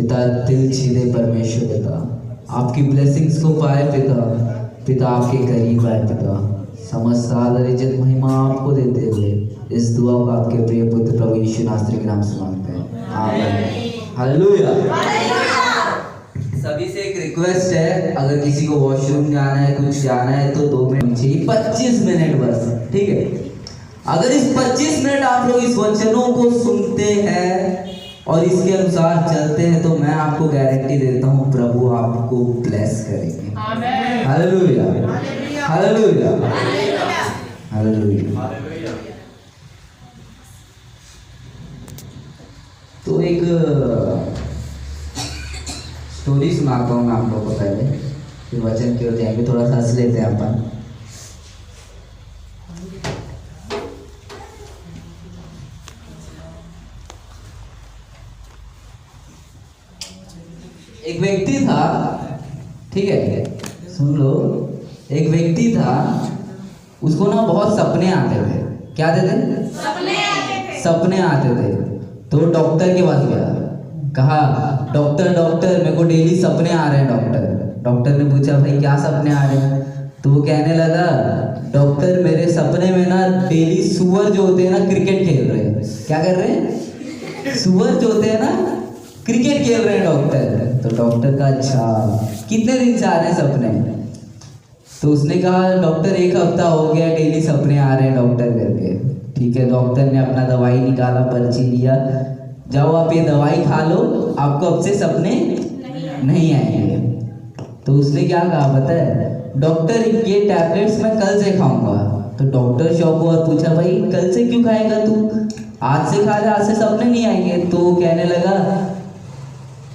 पिता दिल छीने परमेश्वर पिता, आपकी ब्लेसिंग्स को पाए पिता, पिता आपके करीब आए पिता। समस्त आदर इज्जत महिमा आपको देते हुए इस दुआ को आपके प्रिय पुत्र प्रभु यीशु नासरी के नाम से मांगते हैं, आमीन। हालेलुया। सभी से एक रिक्वेस्ट है, अगर किसी को वॉशरूम जाना है, कुछ जाना है तो 2 मिनट चाहिए, 25 मिनट बस, ठीक है। अगर इस 25 मिनट आप लोग इस वचनों को सुनते हैं और इसके अनुसार चलते हैं तो मैं आपको गारंटी देता हूँ प्रभु आपको ब्लेस करेंगे। आमीन। Hallelujah, hallelujah, hallelujah. तो एक स्टोरी सुनाता हूँ मैं आप लोगों को पहले, फिर वचन की ओर जाएंगे। थोड़ा सा हंस लेते हैं अपन। एक व्यक्ति था, ठीक है, सुन लो। एक व्यक्ति था, उसको ना बहुत सपने आते थे। क्या आते थे? सपने आते थे। तो डॉक्टर के पास गया, कहा डॉक्टर डॉक्टर मेरे को डेली सपने आ रहे हैं डॉक्टर। डॉक्टर ने पूछा भाई क्या सपने आ रहे हैं? तो वो कहने लगा डॉक्टर मेरे सपने में ना डेली सुअर जो होते हैं ना क्रिकेट खेल रहे हैं। क्या कर रहे हैं? सुअर जो होते हैं ना क्रिकेट खेल रहे हैं डॉक्टर। तो डॉक्टर का अच्छा कितने दिन से आ रहे हैं सपने? तो उसने कहा डॉक्टर 1 हफ्ता हो गया डेली सपने आ रहे हैं डॉक्टर करके। ठीक है, डॉक्टर ने अपना दवाई निकाला, पर्ची लिया, जाओ आप ये दवाई खा लो, आपको अब से सपने नहीं आएंगे। तो उसने क्या कहा पता है? डॉक्टर ये टैबलेट्स मैं कल से खाऊंगा। तो डॉक्टर शॉक हुआ और पूछा भाई कल से क्यों खाएगा तू? आज से खा ले, आज से सपने नहीं आएंगे। तो वो कहने लगा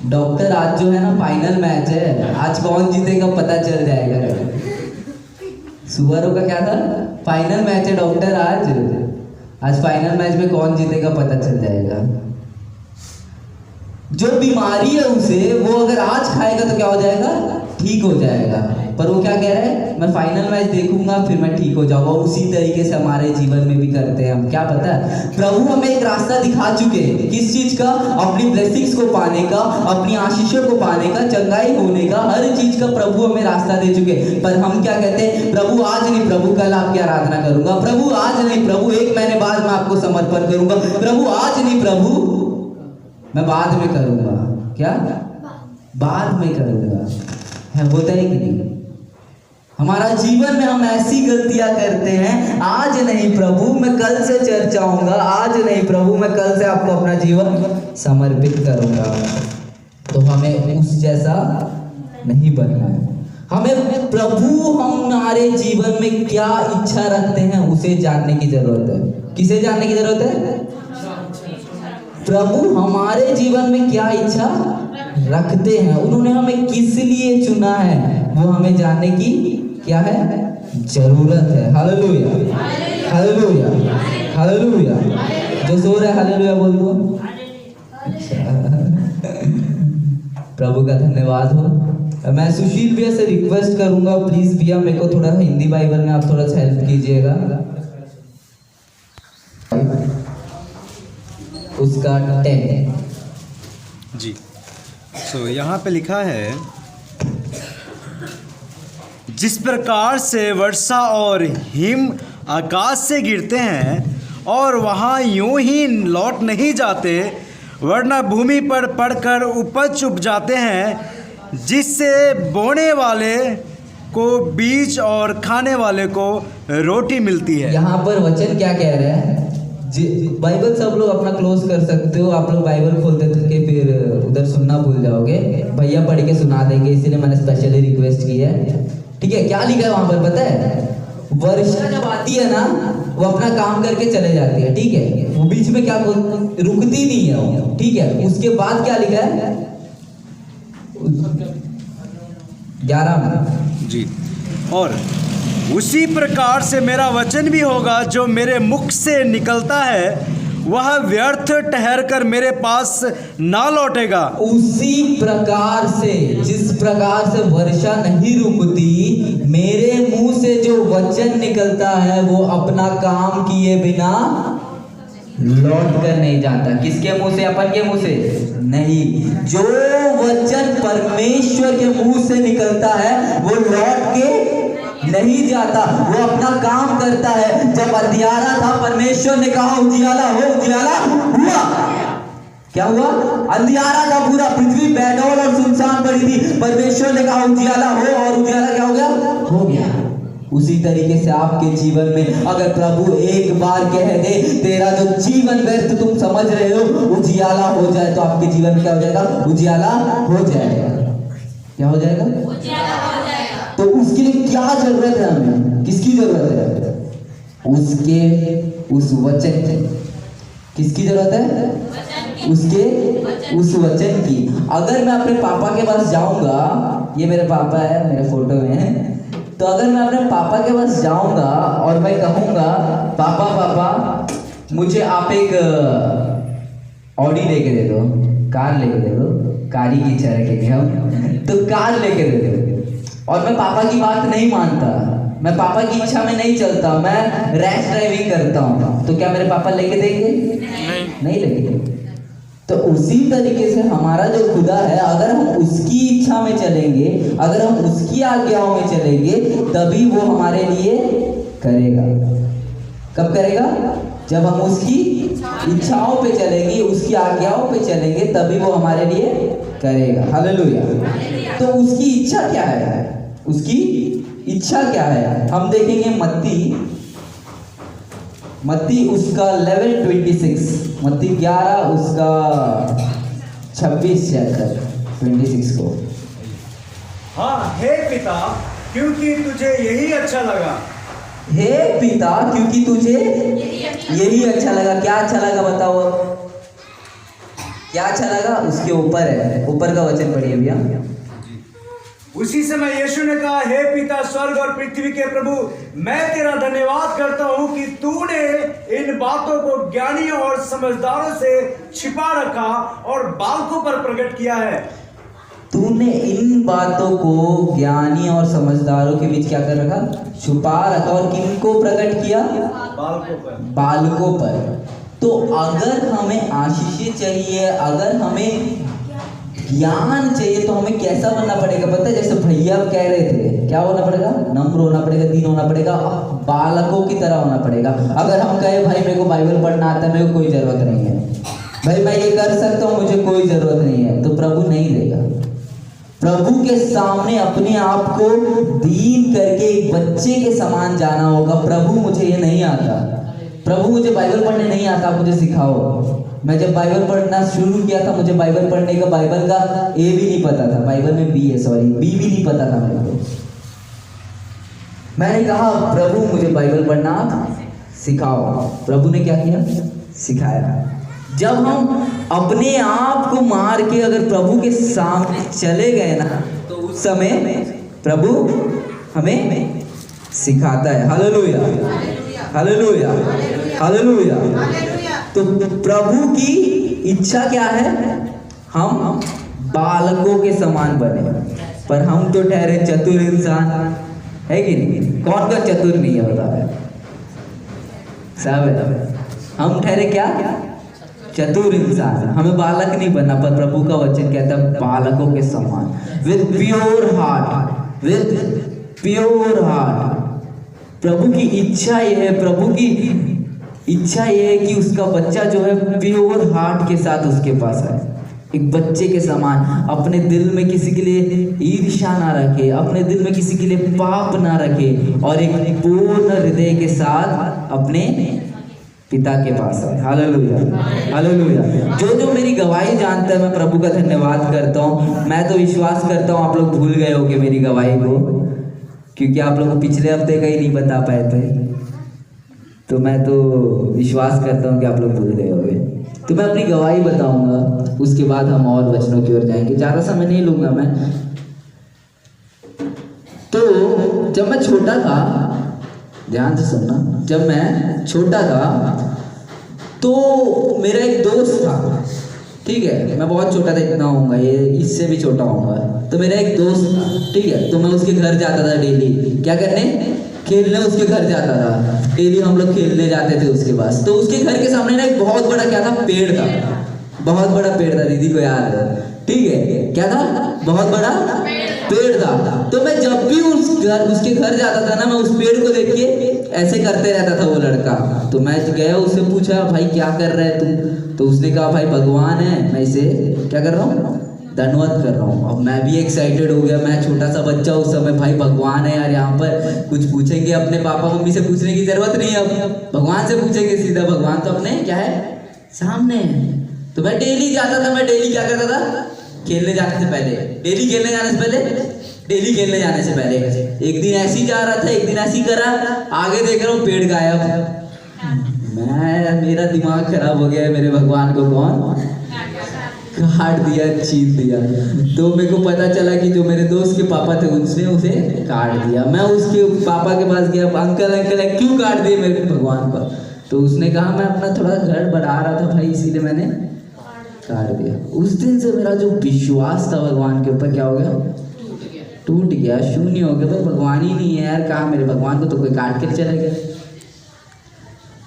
डॉक्टर आज जो है ना फाइनल मैच है, आज कौन जीतेगा पता चल जाएगा। सुअरों का क्या था? फाइनल मैच है डॉक्टर, आज फाइनल मैच में कौन जीतेगा पता चल जाएगा। जो बीमारी है उसे वो अगर आज खाएगा तो क्या हो जाएगा? ठीक हो जाएगा। पर वो क्या कह रहा है? मैं फाइनल मैच देखूंगा फिर मैं ठीक हो जाऊंगा। उसी तरीके से हमारे जीवन में भी करते हैं हम। क्या पता है? प्रभु हमें एक रास्ता दिखा चुके हैं। किस चीज का? अपनी ब्लेसिंग्स को पाने का, अपनी आशीषों को पाने का, चंगाई होने का, हर चीज का प्रभु हमें रास्ता दे चुके हैं। पर हम क्या कहते हैं? प्रभु आज नहीं, प्रभु कल आपकी आराधना करूंगा। प्रभु आज नहीं, प्रभु 1 महीने बाद मैं आपको समर्पण करूंगा। प्रभु आज नहीं, प्रभु मैं बाद में करूंगा। क्या? बाद में करूंगा। है, होता है कि नहीं? हमारा जीवन में हम ऐसी गलतियां करते हैं, आज नहीं प्रभु मैं कल से चर्च आऊंगा, आज नहीं प्रभु मैं कल से आपको अपना जीवन समर्पित करूंगा। तो हमें उस जैसा नहीं बनना है। हमें प्रभु हमारे जीवन में क्या इच्छा रखते हैं उसे जानने की जरूरत है। किसे जानने की जरूरत है? प्रभु हमारे जीवन में क्या इच्छा रखते हैं, उन्होंने हमें किस लिए चुना है, वो हमें जानने की क्या है? जरूरत है। Hallelujah, hallelujah, hallelujah. जो सो रहा है हालेलुया बोल दो। अच्छा, प्रभु का धन्यवाद हो। मैं सुशील भैया से रिक्वेस्ट करूंगा प्लीज भैया मेरे को थोड़ा हिंदी बाइबल में आप थोड़ा सा हेल्प कीजिएगा। उसका 10 जी। तो यहाँ पे लिखा है जिस प्रकार से वर्षा और हिम आकाश से गिरते हैं और वहाँ यूं ही लौट नहीं जाते, वरना भूमि पर पड़कर उपज उपजाते हैं, जिससे बोने वाले को बीज और खाने वाले को रोटी मिलती है। यहाँ पर वचन क्या कह रहा है? बाइबल सब लोग अपना क्लोज कर सकते हो। आप लोग बाइबल खोल देते के फिर उधर सुनना भूल जाओगे। भैया पढ़ के सुना देंगे, इसीलिए मैंने स्पेशली रिक्वेस्ट की है। ठीक है, क्या लिखा है वहां पर पता है? वर्षा जब आती है ना वो अपना काम करके चले जाती है। ठीक है, वो बीच में क्या रुकती नहीं है वो। ठीक है, उसके बाद क्या लिखा है? 11 में जी। और उसी प्रकार से मेरा वचन भी होगा जो मेरे मुख से निकलता है, वह व्यर्थ ठहर कर मेरे पास ना लौटेगा। उसी प्रकार से, जिस प्रकार से वर्षा नहीं रुकती, मेरे मुंह से जो वचन निकलता है वो अपना काम किए बिना लौट कर नहीं जाता। किसके मुंह से? अपन के मुंह से नहीं। जो वचन परमेश्वर के मुंह से निकलता है वो लौट के नहीं जाता, वो अपना काम करता है। जब अंधियारा था, परमेश्वर ने कहा उजियाला हो, उजियाला हुआ। क्या हुआ? अंधियारा था पूरा, पृथ्वी बेडौल और सुनसान पड़ी थी। परमेश्वर ने कहा उजियाला हो, और उजियाला क्या हो गया? हो गया। उसी तरीके से आपके जीवन में अगर प्रभु एक बार कह दे तेरा जो जीवन व्यर्थ तुम समझ रहे हो उजियाला हो जाए, तो आपके जीवन में क्या हो जाएगा? उजियाला हो जाएगा। क्या हो जाएगा? उजियाला हो जाएगा। तो उसके लिए क्या जरूरत है? हमें किसकी जरूरत है? उसके उस वचन की। किसकी जरूरत है? उसके उस वचन की। अगर मैं अपने पापा के पास जाऊंगा, ये मेरे पापा है, मेरे फोटो में है, तो अगर मैं अपने पापा के पास जाऊंगा और मैं कहूंगा पापा पापा मुझे आप एक ऑडी लेके दे दो, कार लेके दे दो, कार ही की इच्छा रखेंगे हम, तो कार लेके दे दो, और मैं पापा की बात नहीं मानता, मैं पापा की इच्छा में नहीं चलता, मैं रैश ड्राइविंग करता हूँ, तो क्या मेरे पापा लेके देंगे? नहीं लेंगे। तो उसी तरीके से हमारा जो खुदा है, अगर हम उसकी इच्छा में चलेंगे, अगर हम उसकी आज्ञाओं में चलेंगे, तभी वो हमारे लिए करेगा। कब करेगा? जब हम उसकी इच्छाओं पे चलेंगे, उसकी आज्ञाओं पे चलेंगे, तभी वो हमारे लिए करेगा। हालेलुया। तो उसकी इच्छा क्या है? उसकी इच्छा क्या है? हम देखेंगे मत्ती उसका 11:26, मत्ती 11 उसका 26 चैप्टर 26 को। हाँ, हे पिता क्योंकि तुझे यही अच्छा लगा। हे पिता क्योंकि तुझे यही अच्छा लगा। क्या अच्छा लगा बताओ? क्या अच्छा लगा? उसके ऊपर है, ऊपर का वचन पढ़िए भैया। उसी समय यीशु ने कहा, हे पिता स्वर्ग और पृथ्वी के प्रभु, मैं तेरा धन्यवाद करता हूँ कि तूने इन बातों को ज्ञानियों और समझदारों से छिपा रखा और बालकों पर प्रकट किया है। तूने इन बातों को ज्ञानी और समझदारों के बीच क्या कर रखा? छुपा रखा। और किनको प्रकट किया? बालकों पर। तो अगर हमें आशीष चाहिए, अगर हमें ज्ञान चाहिए, तो हमें कैसा बनना पड़ेगा पता है? जैसे भैया कह रहे थे, क्या होना पड़ेगा? नम्र होना पड़ेगा, दीन होना पड़ेगा, बालकों की तरह होना पड़ेगा। अगर हम कहे भाई मेरे को बाइबल पढ़ना आता है, मेरे को कोई जरूरत नहीं है, भाई मैं ये कर सकता हूँ, मुझे कोई जरूरत नहीं है, तो प्रभु नहीं देगा। प्रभु के सामने अपने आप को दीन करके एक बच्चे के समान जाना होगा। प्रभु मुझे ये नहीं आता, प्रभु मुझे बाइबल पढ़ने नहीं आता, आप मुझे सिखाओ। मैं जब बाइबल पढ़ना शुरू किया था, मुझे बाइबल पढ़ने का बाइबल का ए भी नहीं पता था, बाइबल में बी है, सॉरी बी भी नहीं पता था मेरे को। मैंने कहा प्रभु मुझे बाइबल पढ़ना सिखाओ। प्रभु ने क्या किया? सिखाया। जब हम अपने आप को मार के अगर प्रभु के सामने चले गए ना, तो उस समय प्रभु हमें सिखाता है। Hallelujah, hallelujah, hallelujah. तो प्रभु की इच्छा क्या है? हम बालकों के समान बने। पर हम तो ठहरे चतुर इंसान, है कि नहीं? कौन का चतुर नहीं है बताओ? सब है। हम ठहरे क्या? चतुर इंसान। हमें बालक नहीं बनना, पर प्रभु का वचन कहता है बालकों के समान, with pure heart, with pure heart. प्रभु की इच्छा ये है, प्रभु की इच्छा ये है कि उसका बच्चा जो है प्योर हार्ट के साथ उसके पास आए, एक बच्चे के समान, अपने दिल में किसी के लिए ईर्ष्या ना रखे, अपने दिल में किसी के लिए पाप ना रखे, और एक पूर्ण हृदय के साथ अपने पिता के पास आए। Hallelujah, hallelujah. जो मेरी गवाही जानता है, मैं प्रभु का धन्यवाद करता हूँ। मैं तो विश्वास करता हूँ आप लोग भूल गए होगे मेरी गवाही को, क्योंकि आप लोग पिछले हफ्ते का ही नहीं बता पाए थे। तो मैं तो विश्वास करता हूँ कि आप लोग भूल गए होंगे। तो मैं अपनी गवाही बताऊंगा, उसके बाद हम और वचनों की ओर जाएंगे। ज़्यादा समय नहीं लूँगा मैं। तो जब मैं छोटा था, ध्यान से सुनना, जब मैं छोटा था तो मेरा एक दोस्त था, ठीक है? मैं बहुत छोटा था, इतना होऊंगा, ये इससे भी छोटा होऊंगा। तो मेरा एक दोस्त था, ठीक है? तो मैं उसके घर जाता था डेली, क्या करने? खेलने उसके घर जाता था, डेली हम लोग खेलने जाते थे उसके पास। तो उसके घर के सामने ना एक बहुत बड़ा क्या था, पेड़ था, बहुत बड़ा पेड़ था, दीदी को याद है, ठीक है, क्या था, बहुत बड़ा पेड़ था। तो मैं जब भी उसके घर जाता था ना, मैं उस पेड़ को देख के ऐसे करते रहता था वो लड़का। तो मैं गया, उससे पूछा भाई क्या कर रहा है तू? तो उसने कहा भाई भगवान है, मैं इसे क्या कर रहा हूँ, धन्यवाद कर रहा हूँ। अब मैं भी एक्साइटेड हो गया, मैं छोटा सा बच्चा उस समय, भाई भगवान है यार, यहाँ पर कुछ पूछेंगे, अपने पापा मम्मी से पूछने की जरूरत नहीं है, अब भगवान से पूछेंगे सीधा, भगवान तो अपने क्या है, सामने है। तो मैं डेली जाता था, मैं डेली क्या करता था, खेलने जाने से पहले, डेली खेलने जाने से पहले, डेली खेलने जाने से पहले एक दिन ऐसे ही जा रहा था, एक दिन ऐसे ही करा, आगे देख रहा हूँ पेड़ गायब। मेरा दिमाग खराब हो गया, मेरे भगवान को कौन काट दिया, छीन दिया। तो मेरे को पता चला कि जो मेरे दोस्त के पापा थे उसने उसे काट दिया। मैं उसके पापा के पास गया, अंकल अंकल क्यों काट दिए मेरे भगवान को? तो उसने कहा मैं अपना थोड़ा घर बढ़ा रहा था भाई, इसीलिए मैंने काट दिया। उस दिन से मेरा जो विश्वास था भगवान के ऊपर क्या हो गया, टूट गया, शून्य हो गया। भाई भगवान ही नहीं है यार, कहा मेरे भगवान को तो कोई काट के चले गया।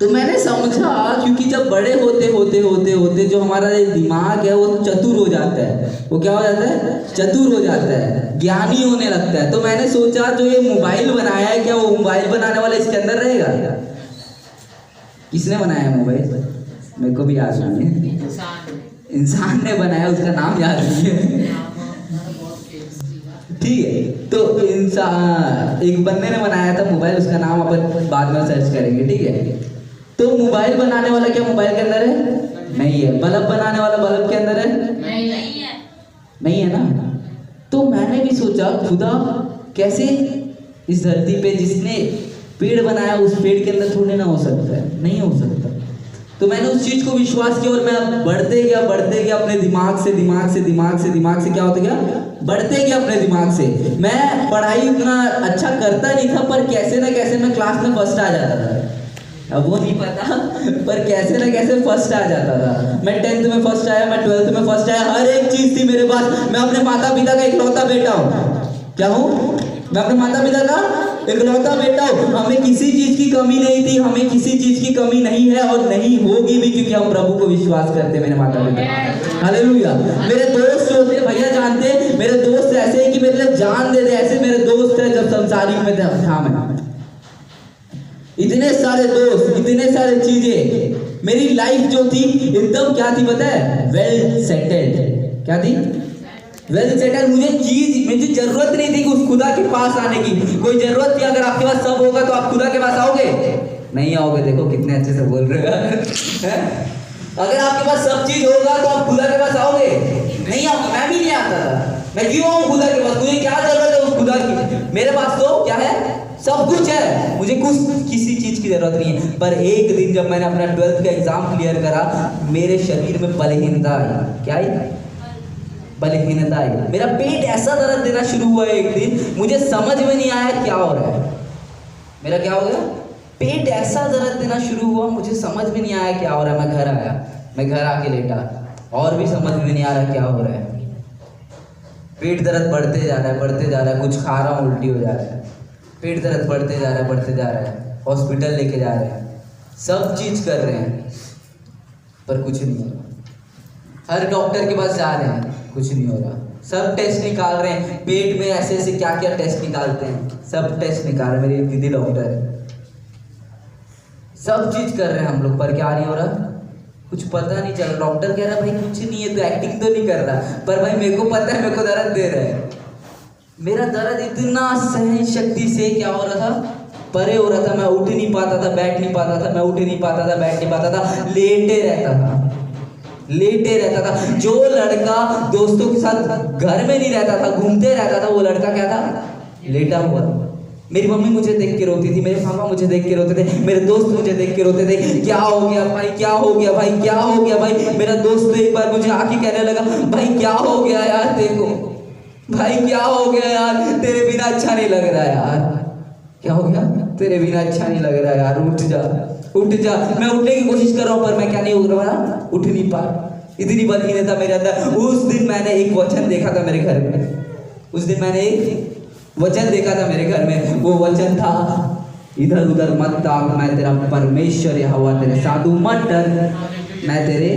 तो मैंने समझा, क्योंकि जब बड़े होते होते होते होते जो हमारा दिमाग है वो चतुर हो जाता है, वो क्या हो जाता है, चतुर हो जाता है, ज्ञानी होने लगता है। तो मैंने सोचा जो ये मोबाइल बनाया है, क्या वो मोबाइल बनाने वाला इसके अंदर रहेगा? किसने बनाया है मोबाइल? मेरे को भी याद नहीं है, इंसान ने बनाया, उसका नाम याद नहीं है, ठीक है। तो इंसान, एक बंदे ने बनाया था मोबाइल, उसका नाम अपन बाद में सर्च करेंगे, ठीक है। तो मोबाइल बनाने वाला क्या मोबाइल के अंदर है? नहीं है। बल्ब बनाने वाला बल्ब के अंदर है? नहीं है ना। तो मैंने भी सोचा खुदा कैसे इस धरती पे जिसने पेड़ बनाया उस पेड़ के अंदर थोड़े ना हो सकता है, नहीं हो सकता। तो मैंने उस चीज को विश्वास किया और मैं बढ़ते गया अपने दिमाग से क्या होता गया, बढ़ते गया अपने दिमाग से। मैं पढ़ाई उतना अच्छा करता नहीं था, पर कैसे ना कैसे मैं क्लास में फर्स्ट आ जाता था। अब वो नहीं पता, पर कैसे ना कैसे फर्स्ट आ जाता था। मैं 10th में फर्स्ट आया, मैं 12th में फर्स्ट आया, हर एक चीज थी मेरे पास। मैं अपने माता पिता का इकलौता बेटा हूँ। क्या हूँ? मैं अपने माता पिता का इकलौता बेटा हूँ। हमें किसी चीज की कमी नहीं थी, हमें किसी चीज की कमी नहीं है और नहीं होगी भी, क्योंकि हम प्रभु को विश्वास करते। मेरे माता पिता, हालेलुया। मेरे दोस्त जो थे भैया जानते, मेरे दोस्त ऐसे हैं कि मेरे लिए जान दे दे, ऐसे मेरे दोस्त है जब संसारिक में था। मैं इतने सारे दोस्त, इतने सारे चीजें, मेरी लाइफ जो थी एकदम क्या थी पता है, वेल सेटल्ड। क्या थी? Well settled. मुझे जरूरत नहीं थी कि उस खुदा के पास आने की। कोई जरूरत थी? अगर आपके पास सब होगा तो आप खुदा के पास आओगे? नहीं आओगे। देखो कितने अच्छे से बोल रहे हो। अगर आपके पास सब चीज होगा तो आप खुदा के पास आओगे? नहीं आओगे। मैं भी नहीं आता था। मैं क्यों आऊँ खुदा के पास? मुझे क्या जरूरत है उस खुदा की? मेरे पास तो क्या है, सब कुछ है, मुझे किसी चीज की जरूरत नहीं है। पर एक दिन जब मैंने अपना 12th का एग्जाम क्लियर करा, मेरे शरीर में बलहीनता आई। क्या आई? बलहीनता आई। मेरा पेट ऐसा दर्द देना शुरू हुआ एक दिन, मुझे समझ में नहीं आया क्या हो रहा है। मेरा क्या हो गया? पेट ऐसा दर्द देना शुरू हुआ, मुझे समझ में नहीं आया क्या हो रहा है। मैं घर आया, मैं घर आके लेटा, और भी समझ में नहीं आ रहा क्या हो रहा है। पेट दर्द बढ़ते जा रहा है, कुछ खा रहा हूँ उल्टी हो जा रहा है, पेट दर्द बढ़ते जा रहा है, हॉस्पिटल लेके जा रहे हैं, सब चीज कर रहे हैं, पर कुछ नहीं हो रहा। हर डॉक्टर के पास जा रहे हैं, कुछ नहीं हो रहा। सब टेस्ट निकाल रहे हैं, पेट में ऐसे ऐसे क्या क्या टेस्ट निकालते हैं, सब टेस्ट निकाल रहे। मेरी दीदी डॉक्टर है, सब चीज कर रहे हैं हम लोग, पर क्या नहीं हो रहा, कुछ पता नहीं चल रहा। डॉक्टर कह रहा भाई कुछ नहीं है, तो एक्टिंग तो नहीं कर रहा, पर भाई मेरे को पता है, मेरे को दर्द दे रहा है। मेरा दर्द इतना सहन शक्ति से क्या हो रहा था, परे हो रहा था। मैं उठ नहीं पाता था, बैठ नहीं पाता था, मैं उठ नहीं पाता था, बैठ नहीं पाता था, लेटे रहता था। जो लड़का दोस्तों के साथ घर में नहीं रहता था, घूमते रहता था, वो लड़का क्या था, लेटा हुआ। मेरी मम्मी मुझे देख के रोती थी, मेरे पापा मुझे देख के रोते थे, मेरे दोस्त मुझे देख के रोते थे, क्या हो गया भाई, क्या हो गया भाई, क्या हो गया भाई। मेरा दोस्त तो एक बार मुझे आके कहने लगा, भाई क्या हो गया यार, देखो भाई क्या हो गया यार, तेरे बिना अच्छा नहीं लग रहा यार। क्या हो गया? तेरे बिना अच्छा नहीं लग रहा यार, उठ जा उठ जा। मैं उठने की कोशिश कर रहा हूँ, पर मैं क्या नहीं उठ रहा, उठ नहीं पा, इतनी बलहीनता मेरे अंदर। उस दिन मैंने एक वचन देखा था मेरे घर में, उस दिन मैंने एक वचन देखा था मेरे घर में। वो वचन था, इधर उधर मत ताक, मैं तेरा परमेश्वर यहोवा तेरे साथ हूं, मत डर, मैं तेरे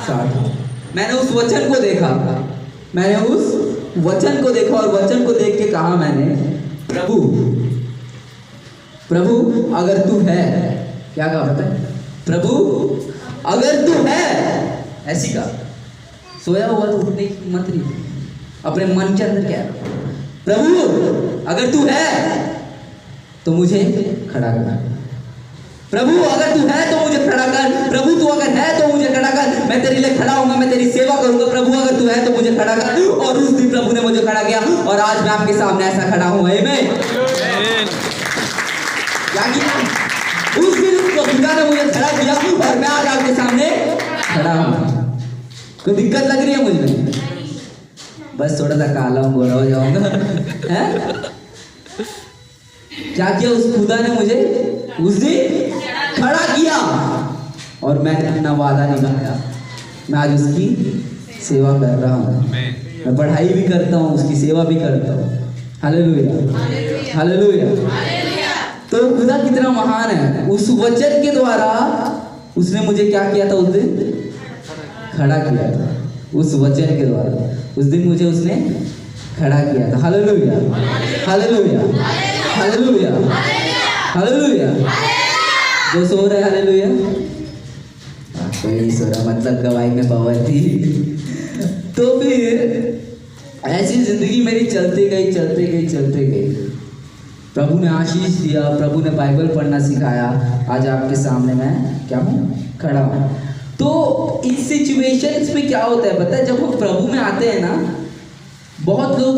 साथ हूं। मैंने उस वचन को देखा, मैंने उस वचन को देखा और वचन को देख के कहा मैंने, प्रभु प्रभु अगर तू है, क्या कहा पता है, प्रभु अगर तू है, ऐसी कहा। सोया हुआ तो उठने की हिम्मत नहीं, अपने मन के अंदर क्या है, प्रभु अगर तू है तो मुझे खड़ा कर, प्रभु अगर तू है तो मुझे खड़ा कर, प्रभु तू अगर है तो मुझे खड़ा कर, मैं तेरे लिए खड़ा होऊंगा, मैं तेरी सेवा करूंगा, प्रभु अगर तू है तो मुझे खड़ा कर। और उस दिन प्रभु ने मुझे खड़ा किया और आज मैं आपके सामने ऐसा खड़ा हूं। आमीन। क्या किया? उस दिन उसको खुदा ने मुझे खड़ा किया और मैं आज आपके सामने खड़ा हूं। कोई दिक्कत लग रही है मुझे? बस थोड़ा सा काला हूं, गोरा हो जाऊंगा, है? क्या किया उस खुदा ने मुझे उस दिन खड़ा किया और मैंने अपना वादा निभाया। मैं आज उसकी सेवा कर रहा हूँ, मैं पढ़ाई भी करता हूँ, उसकी सेवा भी करता हूँ। Hallelujah, hallelujah. तो खुदा कितना महान है। उस वचन के द्वारा उसने मुझे क्या किया था, उस दिन खड़ा किया था। उस वचन के द्वारा उस दिन मुझे उसने खड़ा किया था। Hallelujah, hallelujah, hallelujah, hallelujah. जो सो रहे हालेलुया, कोई नहीं सो रहा, मतलब गवाही में पावर थी। तो फिर ऐसी जिंदगी मेरी चलती गई, चलती गई, चलती गई। प्रभु ने आशीष दिया, प्रभु ने बाइबल पढ़ना सिखाया। आज आपके सामने मैं क्या हूँ, खड़ा हूँ। तो इस सिचुएशंस में क्या होता है पता है, जब हम प्रभु में आते हैं ना, बहुत लोग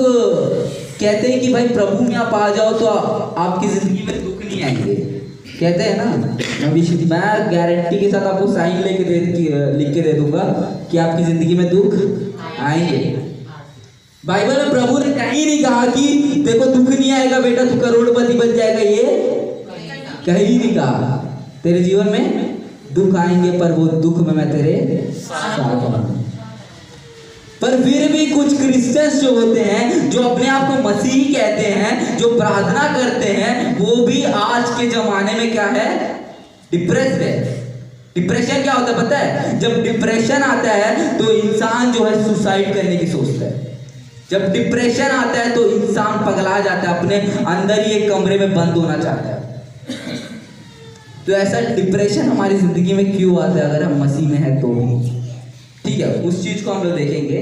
कहते हैं कि भाई प्रभु में आप आ जाओ तो आपकी जिंदगी में दुख नहीं आएंगे, कहते हैं ना। मैं गारंटी के साथ आपको साइन लिख के दे दूंगा कि आपकी जिंदगी में दुख आएंगे। बाइबल में प्रभु ने कहीं नहीं कहा कि देखो दुख नहीं आएगा बेटा, तू करोड़पति बन जाएगा, ये कहीं नहीं कहा। तेरे जीवन में दुख आएंगे, पर वो दुख में मैं तेरे साथ हूं। पर फिर भी कुछ क्रिश्चियंस जो होते हैं, जो अपने आप को मसीही कहते हैं, जो प्रार्थना करते हैं, वो भी आज के जमाने में क्या है, डिप्रेस्ड है। डिप्रेशन क्या होता है पता है? जब डिप्रेशन आता है तो इंसान जो है सुसाइड करने की सोचता है। जब डिप्रेशन आता है तो इंसान पगला जाता है, अपने अंदर ही एक कमरे में बंद होना चाहता है। तो ऐसा डिप्रेशन हमारी जिंदगी में क्यों आता है अगर हम मसीह में हैं तो भी? ठीक है, उस चीज को हम लोग देखेंगे।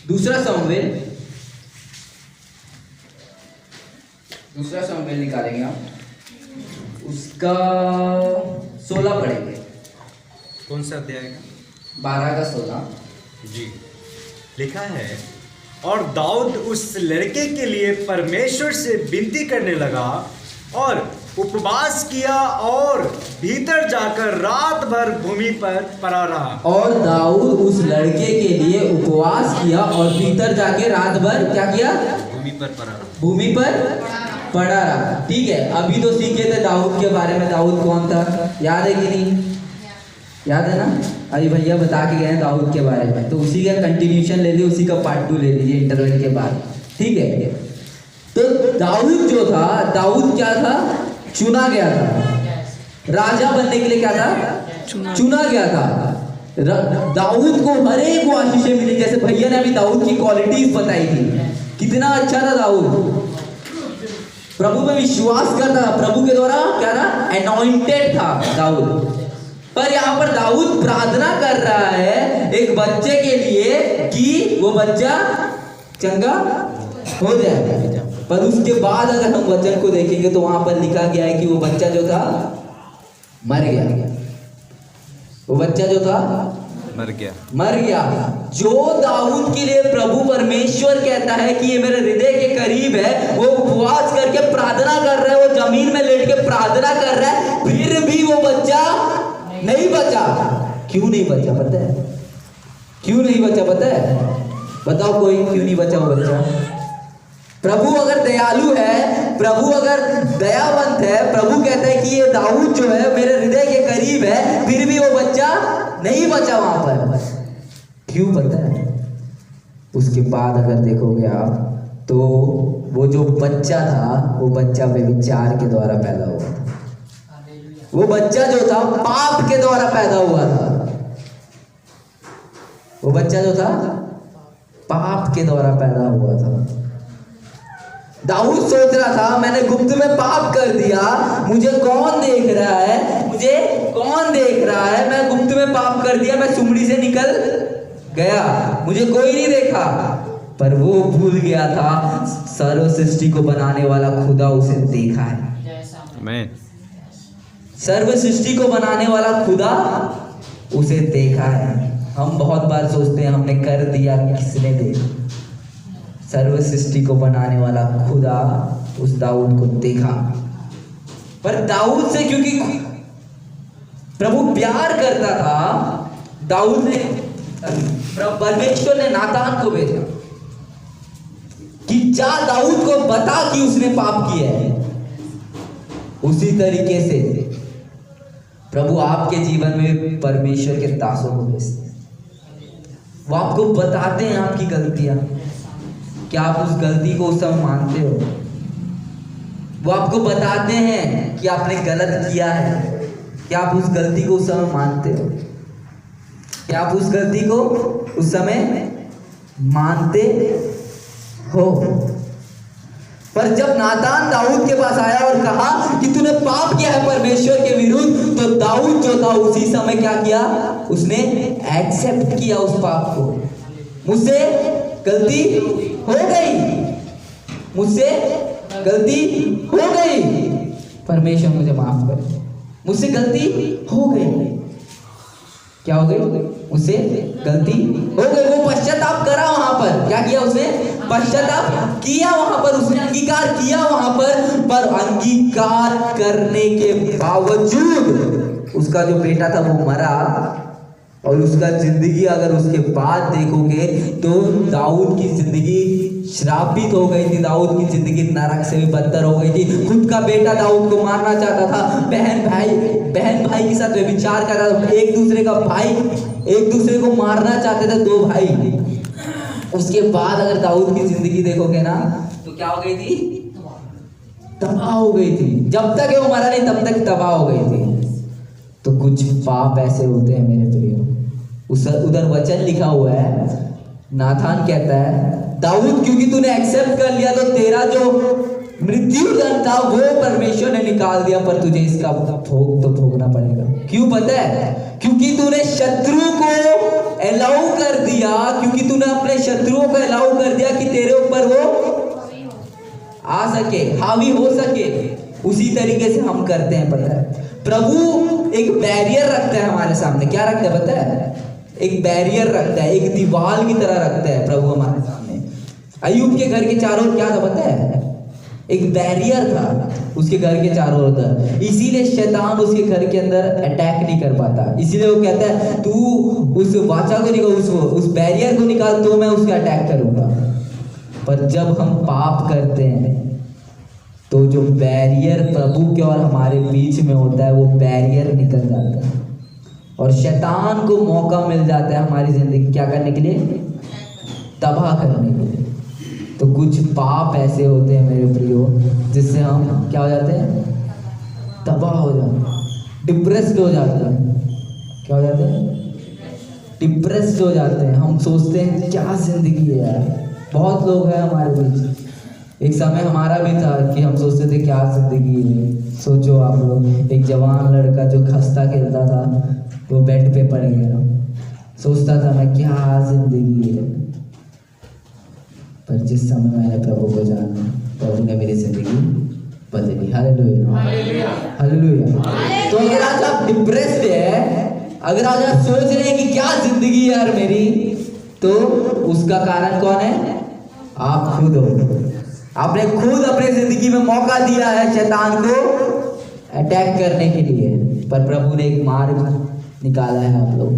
दूसरा समवेल निकालेंगे हम, उसका 16 पढ़ेंगे। कौन सा अध्याय का? 12 का 16 जी। लिखा है, और दाऊद उस लड़के के लिए परमेश्वर से विनती करने लगा और उपवास किया और भीतर जाकर रात भर भूमि पर पड़ा रहा। और दाऊद उस लड़के के लिए उपवास किया और भीतर जाके रात भर क्या किया? भूमि पर पड़ा रहा। भूमि पर पड़ा रहा। ठीक है, अभी तो सीखे थे दाऊद के बारे में। दाऊद कौन था, याद है कि नहीं? याद है ना? अभी भैया बता के गए दाऊद के बारे में, तो उसी का कंटिन्यूशन ले लीजिए, उसी का पार्ट 2 ले लीजिए इंटरवल के बाद। ठीक है, तो दाऊद जो था, दाऊद क्या था? चुना गया था राजा बनने के लिए। क्या था? चुना गया था। दाऊद को हर एक वो आशीषें मिली, जैसे भैया ने अभी दाऊद की क्वालिटीज बताई थी। कितना अच्छा था दाऊद, प्रभु में विश्वास करता था, प्रभु के द्वारा क्या था? अनॉइंटेड था दाऊद। पर यहाँ पर दाऊद प्रार्थना कर रहा है एक बच्चे के लिए कि वो बच्चा चंगा हो जाए। पर उसके बाद अगर हम वचन को देखेंगे तो वहां पर लिखा गया है कि वो बच्चा जो था मर गया। वो बच्चा जो था मर गया। जो दाऊद के लिए प्रभु परमेश्वर कहता है कि ये मेरे हृदय के करीब है, वो उपवास करके प्रार्थना कर रहा है, वो जमीन में लेट के प्रार्थना कर रहा है, फिर भी वो बच्चा नहीं बचा। क्यों नहीं बचा पता है? क्यों नहीं बचा पता है? बताओ कोई, क्यों नहीं बचा वो बच्चा? प्रभु अगर दयालु है, प्रभु अगर दयावंत है, प्रभु कहता है कि ये दाऊद जो है मेरे हृदय के करीब है, फिर भी वो बच्चा नहीं बचा वहां पर। क्यों पता है? उसके बाद अगर देखोगे आप तो वो जो बच्चा था वो बच्चा व्यभिचार के द्वारा पैदा हुआ था। वो बच्चा जो था पाप के द्वारा पैदा हुआ था। वो बच्चा जो था पाप के द्वारा पैदा हुआ था। दाऊद सोच रहा था मैंने गुप्त में पाप कर दिया, मुझे कौन देख रहा है, मुझे कौन देख रहा है, मैं गुप्त में पाप कर दिया, मैं सुमड़ी से निकल गया, मुझे कोई नहीं देखा। पर वो भूल गया था सर्व सृष्टि को बनाने वाला खुदा उसे देखा है। आमीन। सर्व सृष्टि को बनाने वाला खुदा उसे देखा है। हम बहुत बार सोचते हैं हमने कर दिया, किसने देखा? सर्व सृष्टि को बनाने वाला खुदा उस दाऊद को देखा। पर दाऊद से क्योंकि प्रभु प्यार करता था, दाऊद ने परमेश्वर ने नातान को भेजा कि जा दाऊद को बता कि उसने पाप किया है। उसी तरीके से प्रभु आपके जीवन में परमेश्वर के दासों को भेजते हैं। वो आपको बताते हैं आपकी गलतियां। क्या आप उस गलती को उस समय मानते हो? वो आपको बताते हैं कि आपने गलत किया है। क्या आप उस गलती को उस समय मानते हो? क्या आप उस गलती को उस समय मानते हो? पर जब नातान दाऊद के पास आया और कहा कि तूने पाप किया है परमेश्वर के विरुद्ध, तो दाऊद जो था उसी समय क्या किया? उसने एक्सेप्ट किया उस पाप को। मुझसे गलती हो गई, मुझसे गलती हो गई, परमेश्वर मुझे माफ कर, मुझसे गलती हो गई। क्या हो गई? मुझसे गलती हो गई। वो पश्चाताप करा वहां पर। क्या किया उसने? पश्चाताप किया वहां पर, उसने अंगीकार किया वहां पर अंगीकार करने के बावजूद उसका जो बेटा था वो मरा। और उसका जिंदगी अगर उसके बाद देखोगे तो दाऊद की जिंदगी श्रापित हो गई थी। दाऊद की जिंदगी नरक से भी बदतर हो गई थी। खुद का बेटा दाऊद को मारना चाहता था, बहन भाई के साथ व्यभिचार कर रहा था, एक दूसरे को मारना चाहते थे, दो भाई। उसके बाद अगर दाऊद की जिंदगी देखोगे ना तो क्या हो गई थी? तबाह हो गई थी। जब तक वो मरा नहीं तब तक तबाह हो गई थी। तो कुछ पाप ऐसे होते हैं मेरे प्रियो, उधर वचन लिखा हुआ है, नाथान कहता है दाऊद क्योंकि तूने एक्सेप्ट कर लिया तो तेरा जो मृत्यु दंड था वो परमेश्वर ने निकाल दिया, पर तुझे इसका भोग तो भोगना पड़ेगा। क्यों पता है? क्योंकि तूने शत्रु को अलाउ कर दिया, क्योंकि तूने अपने शत्रुओं को अलाउ कर दिया कि तेरे ऊपर वो आ सके, हावी हो सके। उसी तरीके से हम करते हैं। पता है प्रभु एक बैरियर रखता है हमारे सामने। क्या रखता है पता है? एक बैरियर रखता है, एक दीवार की तरह रखता है प्रभु हमारे सामने। अय्यूब के घर के चारों ओर क्या था पता है? एक बैरियर था उसके घर के चारों ओर। इसीलिए शैतान उसके घर के अंदर अटैक नहीं कर पाता। इसीलिए वो कहता है तू उस वाचा को निकाल, उस बैरियर को निकाल तो मैं उसके अटैक करूंगा। पर जब हम पाप करते हैं तो जो बैरियर प्रभु के और हमारे बीच में होता है वो बैरियर निकल जाता है और शैतान को मौका मिल जाता है हमारी जिंदगी क्या करने के लिए? तबाह करने के लिए। तो कुछ पाप ऐसे होते हैं मेरे प्रियो जिससे हम क्या हो जाते हैं? तबाह हो जाते हैं, डिप्रेस्ड हो जाते हैं। क्या हो जाते हैं? डिप्रेस्ड हो जाते हैं। हम सोचते हैं क्या जिंदगी है यार। बहुत लोग हैं हमारे बीच। एक समय हमारा भी था कि हम सोचते थे क्या जिंदगी है। सोचो आप लोग, एक जवान लड़का जो खस्ता खेलता था वो बेड पे पड़ गया, सोचता था मैं क्या जिंदगी है। पर जिस समय मैंने प्रभु को जाना, प्रभु ने मेरी जिंदगी बदली। Hallelujah, hallelujah. तो अगर आज आप डिप्रेस्ड है, अगर आज आप सोच रहे हैं कि क्या जिंदगी है यार मेरी, तो उसका कारण कौन है? आप खुद हो। आपने खुद अपने जिंदगी में मौका दिया है शैतान को अटैक करने के लिए। पर प्रभु ने एक मार्ग निकाला है। आप लोग,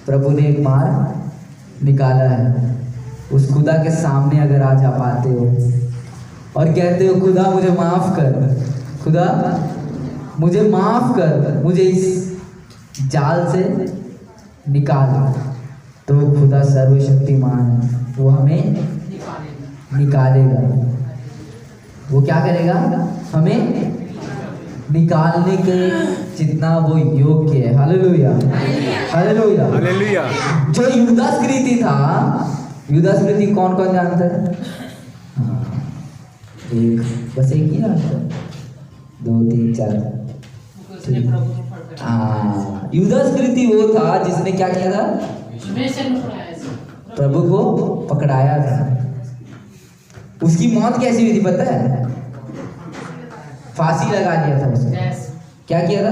प्रभु ने एक मार्ग निकाला है। उस खुदा के सामने अगर आज आप आते हो और कहते हो खुदा मुझे माफ कर, खुदा मुझे माफ कर, मुझे इस जाल से निकाल, तो खुदा सर्वशक्तिमान है, वो हमें निकालेगा। वो क्या करेगा? हमें निकालने के जितना वो योग्य है। Hallelujah, hallelujah, hallelujah. जो युदास्कृति था, युदास्कृति कौन कौन जानता है? हाँ, बस एक ही जानता है, 2 3 4। हाँ, युदास्कृति वो था जिसने क्या किया था? प्रभु को पकड़ाया था। उसकी मौत कैसी हुई थी पता है? फांसी लगा लिया था उसने। क्या किया था?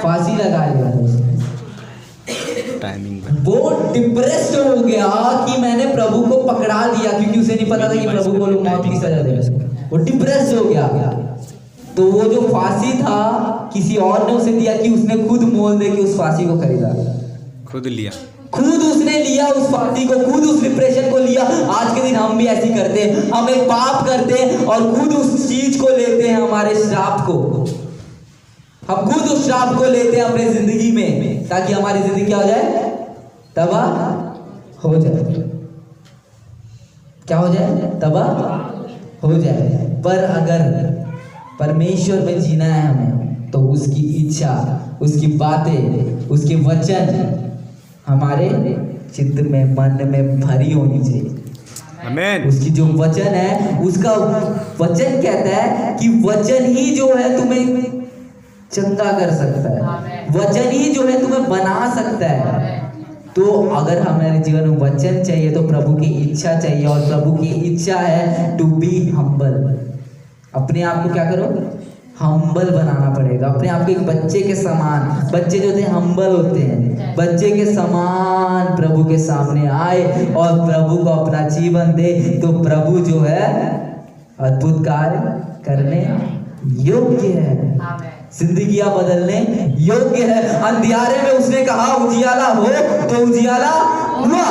फांसी लगा लिया था उसने। टाइमिंग वो डिप्रेस्ड हो गया कि मैंने प्रभु को पकड़ा दिया, क्योंकि उसे नहीं पता था कि प्रभु को लोग मौत की सजा देंगे। वो डिप्रेस्ड हो गया। तो वो जो फांसी था किसी और ने उसे दिया कि उसने खुद मोल दे के उस फांसी को खरीदा, खुद लिया, खुद उसने लिया उस फांसी को, खुद उस डिप्रेशन को लिया। आज के दिन हम भी ऐसी करते हैं, हम एक पाप करते हैं और खुद उस चीज को लेते हैं, हमारे श्राप को। हम खुद उस श्राप को लेते हैं अपनी जिंदगी में, ताकि हमारी जिंदगी क्या हो जाए? तबाह हो जाए। क्या हो जाए? तबाह हो जाए। पर अगर परमेश्वर में जीना है हमें, तो उसकी इच्छा, उसकी बातें, उसके वचन हमारे चित्त में, मन में भरी होनी चाहिए। आमीन। उसकी जो वचन है, उसका वचन कहता है कि वचन ही जो है तुम्हें चंगा कर सकता है, वचन ही जो है तुम्हें बना सकता है। तो अगर हमारे जीवन में वचन चाहिए तो प्रभु की इच्छा चाहिए, और प्रभु की इच्छा है टू बी हम्बल। अपने आप को क्या करो? हम्बल बनाना पड़ेगा। अपने आप को एक बच्चे के समान, बच्चे जो थे हम्बल होते हैं, बच्चे के समान प्रभु के सामने आए और प्रभु को अपना जीवन दे, तो प्रभु जो है अद्भुत कार्य करने योग्य है, जिंदगियां बदलने योग्य है। अंधियारे में उसने कहा उजियाला हो, तो उजियाला हुआ।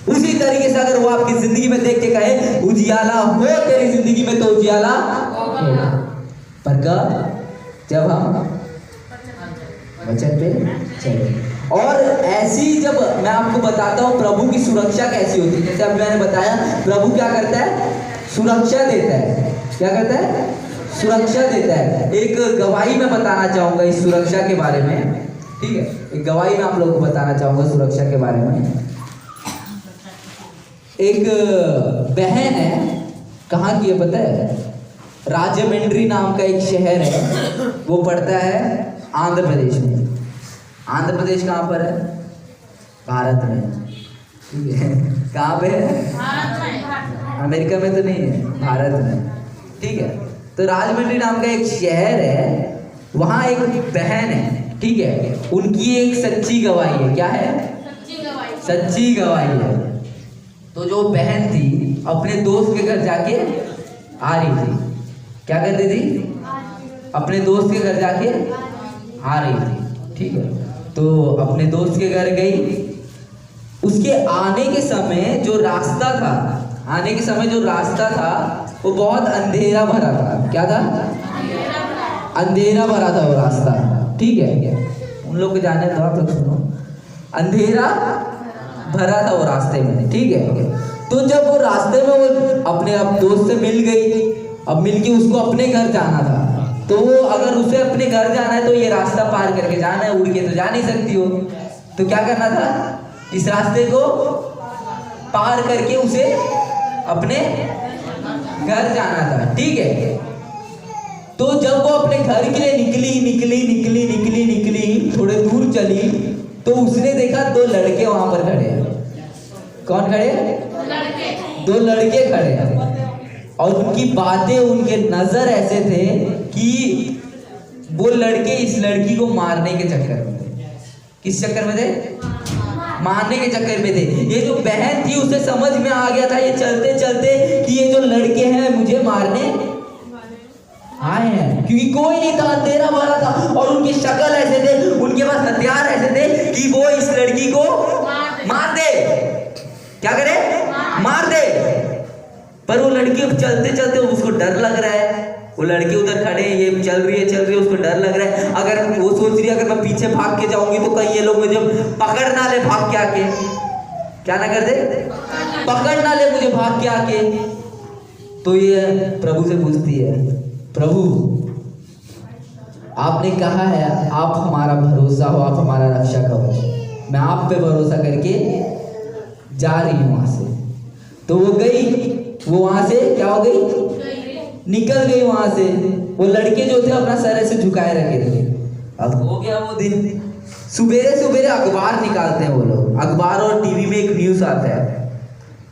उसी तरीके से अगर वो आपकी जिंदगी में देख के कहे उजियाला हो तेरी जिंदगी में, तो उजियाला होगा। पर जब हम वचन पे चले। और ऐसी जब मैं आपको बताता हूँ प्रभु की सुरक्षा कैसी होती है, जैसे अभी मैंने बताया प्रभु क्या करता है? सुरक्षा देता है। क्या करता है? सुरक्षा देता है। एक गवाही मैं बताना चाहूंगा इस सुरक्षा के बारे में, ठीक है? एक गवाही मैं आप लोगों को बताना चाहूंगा सुरक्षा के बारे में। एक बहन है, कहाँ की है पता है? राजमंड्री नाम का एक शहर है, वो पड़ता है आंध्र प्रदेश में। आंध्र प्रदेश कहाँ पर है? भारत में, ठीक है? कहाँ पे है? अमेरिका में तो नहीं है, भारत में, ठीक है? तो राजमंड्री नाम का एक शहर है, वहाँ एक बहन है, ठीक है? उनकी एक सच्ची गवाही है। क्या है? सच्ची गवाही है। तो जो बहन थी अपने दोस्त के घर जाके आ रही थी। क्या कर रही थी? अपने दोस्त के घर जाके आ रही थी, ठीक है? तो अपने दोस्त के घर गई। उसके आने के समय जो रास्ता था, वो बहुत अंधेरा भरा था। क्या था? अंधेरा भरा था वो रास्ता, ठीक है? उन लोग को जाने दो, आप लोग सुनो। अंधेरा भरा था वो रास्ते में, ठीक है? तो जब वो रास्ते में वो अपने दोस्त से मिल गई, अब मिलके उसको अपने घर जाना था, तो वो अगर उसे अपने घर जाना है तो ये रास्ता पार करके जाना है, उड़ के तो जा नहीं सकती हो। तो क्या करना था? इस रास्ते को पार करके उसे अपने घर जाना था, ठीक है? तो जब वो अपने घर के लिए निकली, थोड़े दूर चली, तो उसने देखा 2 लड़के वहां पर खड़े हैं। कौन खड़े? 2 लड़के खड़े हैं। और उनकी बातें, उनके नजर ऐसे थे कि वो लड़के इस लड़की को मारने के चक्कर में थे। किस चक्कर में थे? मारने के चक्कर में थे। ये जो बहन थी उसे समझ में आ गया था ये चलते चलते कि ये जो लड़के हैं मुझे मारने आए हैं, क्योंकि कोई नहीं था, अंधेरा भरा था और उनकी शक्ल ऐसे थे, उनके पास हथियार ऐसे थे कि वो इस लड़की को मार दे। क्या करे? मार दे। पर वो लड़की चलते चलते उसको डर लग रहा है। वो लड़की उधर खड़े हैं, ये चल रही है, उसको डर लग रहा है। अगर वो सोच रही है अगर मैं पीछे भाग के जाऊंगी तो कहीं ये लोग मुझे पकड़ ना ले, भाग के आके क्या ना कर दे, पकड़ ना ले मुझे भाग के आके। तो ये प्रभु से पूछती है, प्रभु आपने कहा है आप हमारा भरोसा हो, आप हमारा रक्षक हो, मैं आप पे भरोसा करके जा रही हूँ वहां से। तो वो गई, वो वहां से क्या हो गई, निकल गई वहां से। वो लड़के जो थे अपना सर ऐसे झुकाए रखे थे। अब हो गया वो दिन, सुबेरे सुबेरे अखबार निकालते हैं वो लोग, अखबार और टीवी में एक न्यूज़ आता है,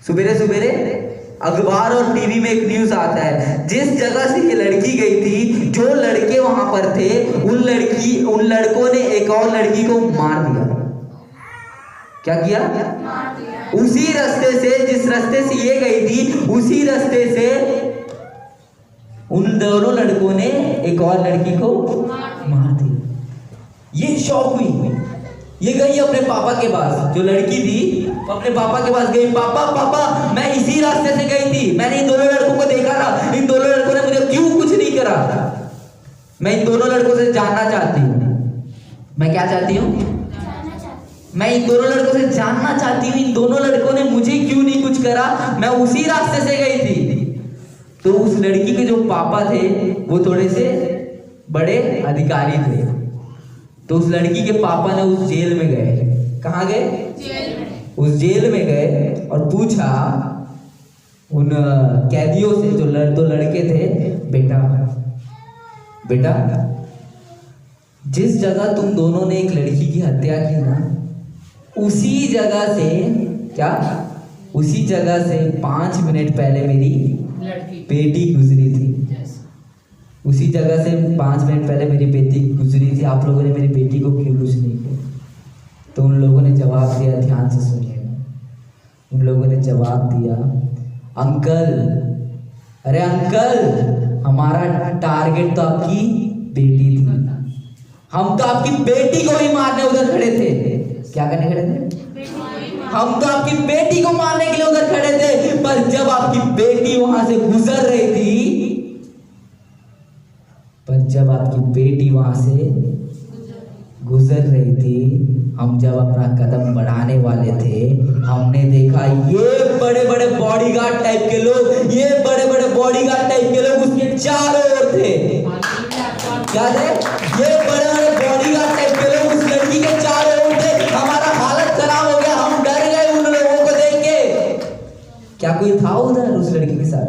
सुबेरे सुबेरे अखबार और टीवी में एक न्यूज़ आता है, जिस जगह से ये लड़की गई थी, जो लड़के वहां पर थे, उन लड़कों ने एक और लड़की को मार दिया। क्या किया? मार दिया। उसी रास्ते से, जिस रास्ते से ये गई थी, उसी रास्ते से उन दोनों लड़कों ने एक और लड़की को मार दिया। ये शौक हुई, ये गई अपने पापा के पास, जो लड़की थी अपने पापा के पास गई, पापा पापा मैं इसी रास्ते से गई थी, मैंने इन दोनों लड़कों को देखा था, इन दोनों लड़कों ने मुझे क्यों कुछ नहीं करा, मैं इन दोनों लड़कों से जानना चाहती हूँ। मैं क्या चाहती हूँ? मैं इन दोनों लड़कों से जानना चाहती हूँ, इन दोनों लड़कों ने मुझे क्यों नहीं कुछ करा, मैं उसी रास्ते से गई थी। तो उस लड़की के जो पापा थे वो थोड़े से बड़े अधिकारी थे, तो उस लड़की के पापा ने उस जेल में गए। कहाँ गए? जेल में। उस जेल में गए और पूछा उन कैदियों से, जो दो लड़के थे, बेटा बेटा जिस जगह तुम दोनों ने एक लड़की की हत्या की ना, उसी जगह से, क्या उसी जगह से 5 मिनट पहले मेरी बेटी गुजरी थी, उसी जगह से 5 मिनट पहले मेरी बेटी गुजरी थी, आप लोगों ने मेरी बेटी को क्यों कुछ नहीं किया? तो उन लोगों ने जवाब दिया, ध्यान से सुनिएगा, उन लोगों ने जवाब दिया, अंकल, अरे अंकल हमारा टारगेट तो आपकी बेटी थी, हम तो आपकी बेटी को ही मारने उधर खड़े थे। क्या करने खड़े थे? हम तो आपकी बेटी को मारने के लिए उधर खड़े थे, पर जब आपकी बेटी वहां से गुजर रही थी, जब हम जब अपना कदम बढ़ाने वाले थे, हमने देखा ये बड़े बड़े बॉडीगार्ड टाइप के लोग, ये बड़े बड़े बॉडीगार्ड टाइप के लोग उसके चारों ओर थे। क्या थे? ये बड़े बड़े बॉडीगार्ड टाइप के लोग उस लड़की के चारों ओर थे। हमारा हालत खराब हो गया, हम डर गए उन लोगों को देख के। क्या कोई था उधर उस लड़की के साथ?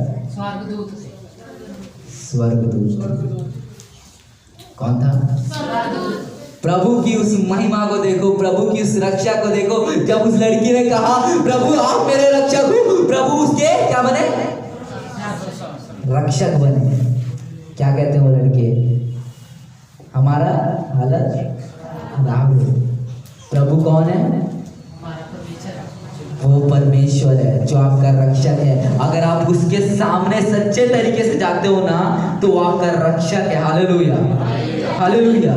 स्वर्गदूत। कौन था? प्रभु की उस महिमा को देखो, प्रभु की उस रक्षा को देखो। जब उस लड़की ने कहा प्रभु आप मेरे रक्षक हो, प्रभु उसके क्या बने? रक्षक बने। क्या कहते हैं वो लड़के? हमारा हालत खराब है। प्रभु कौन है? वो परमेश्वर है जो आपका रक्षक है। अगर आप उसके सामने सच्चे तरीके से जाते हो ना, तो वो आपका रक्षक है। Hallelujah, hallelujah,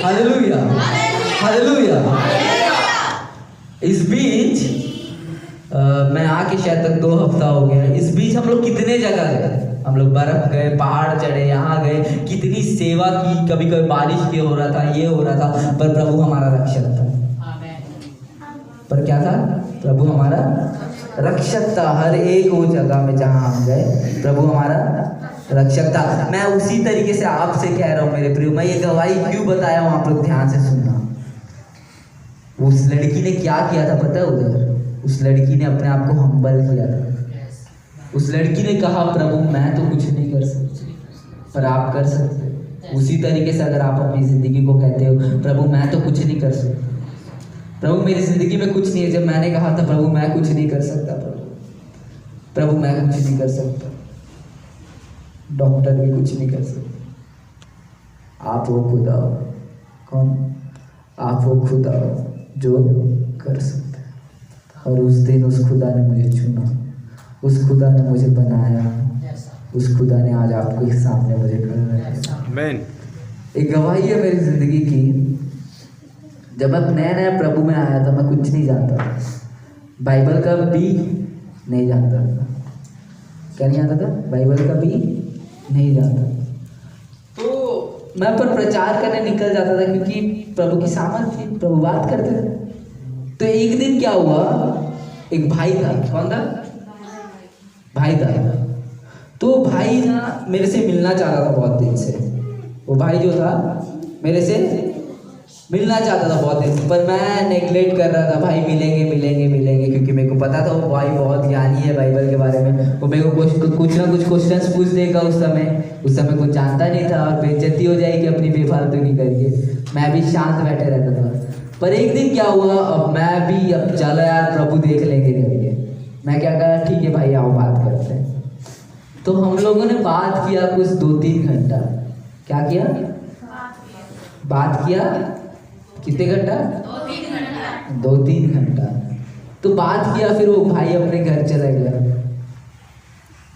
hallelujah, hallelujah. इस बीच मैं आके शायद तक 2 हफ्ता हो गया। इस बीच हम लोग कितने जगह गए, हम लोग बर्फ गए, पहाड़ चढ़े, यहाँ गए, कितनी सेवा की। कभी कभी बारिश भी हो रहा था, ये हो रहा था, पर प्रभु हमारा रक्षक था। पर क्या था? प्रभु हमारा रक्षक था। हर एक वो जगह में जहाँ हम गए, प्रभु हमारा रक्षक था। मैं उसी तरीके से आपसे कह रहा हूँ मेरे प्रिय, मैं ये गवाही क्यों बताया हूँ, आप लोग ध्यान से सुनना। उस लड़की ने क्या किया था पता है? उधर उस लड़की ने अपने आप को हम्बल किया था। उस लड़की ने कहा प्रभु मैं तो कुछ नहीं कर सकती, पर आप कर सकते। उसी तरीके से अगर आप अपनी जिंदगी को कहते हो प्रभु मैं तो कुछ नहीं कर सकती, प्रभु मेरी जिंदगी में कुछ नहीं है। जब मैंने कहा था प्रभु मैं कुछ नहीं कर सकता, प्रभु मैं कुछ नहीं कर सकता, डॉक्टर भी कुछ नहीं कर सकते, आप वो खुदा हो। कौन? आप वो खुदा हो जो कर सकते हैं। और उस दिन उस खुदा ने मुझे चुना, उस खुदा ने मुझे बनाया, उस खुदा ने आज आपके सामने मुझे खड़ा रखा। आमीन। एक गवाही है मेरी जिंदगी की। जब मैं नया नया प्रभु में आया था, मैं कुछ नहीं जानता था, बाइबल का भी नहीं जानता था। क्या नहीं आता था? बाइबल का भी नहीं जानता। तो मैं पर प्रचार करने निकल जाता था, क्योंकि प्रभु की सामर्थ थी, प्रभु बात करते थे। तो एक दिन क्या हुआ, एक भाई था। कौन था? भाई था। तो भाई ना मेरे से मिलना चाहता था बहुत दिन से। वो भाई जो था मेरे से मिलना चाहता था बहुत दिन से, पर मैं नेगलेक्ट कर रहा था, भाई मिलेंगे मिलेंगे मिलेंगे, क्योंकि मेरे को पता था वो भाई बहुत ज्ञानी है बाइबल के बारे में। वो मेरे को कुछ ना कुछ क्वेश्चंस पूछ देगा। उस समय कुछ जानता नहीं था और बेइज्जती हो जाएगी अपनी बेफालतू करके। मैं भी शांत बैठे रहता था। पर एक दिन क्या हुआ, अब चलो यार प्रभु देख लेंगे करके मैं क्या करा, ठीक है भाई आओ बात करते हैं। तो हम लोगों ने बात किया कुछ 2-3 घंटा। क्या किया? बात किया कितने घंटा? 2-3 घंटा। तो बात किया, फिर वो भाई अपने घर चला गया।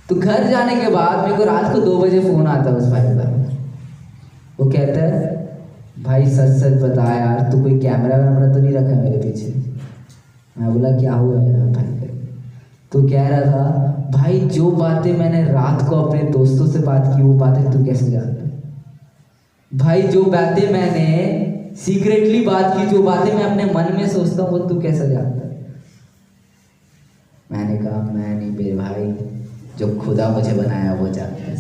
तो घर जाने के बाद मेरे को रात को 2 बजे फोन आता है उस भाई का। वो कहता है भाई सच सच बता यार, तू कोई कैमरा वैमरा तो नहीं रखा मेरे पीछे? मैं बोला क्या हुआ यार भाई? तो कह रहा था भाई जो बातें मैंने रात को अपने दोस्तों से बात की वो बातें तू कैसे जानता? भाई जो बातें मैंने सीक्रेटली बात की, जो बातें मैं अपने मन में सोचता हूँ वो तू कैसे जानता? मैंने कहा मैं नहीं मेरे भाई, जो खुदा मुझे बनाया वो जानता है।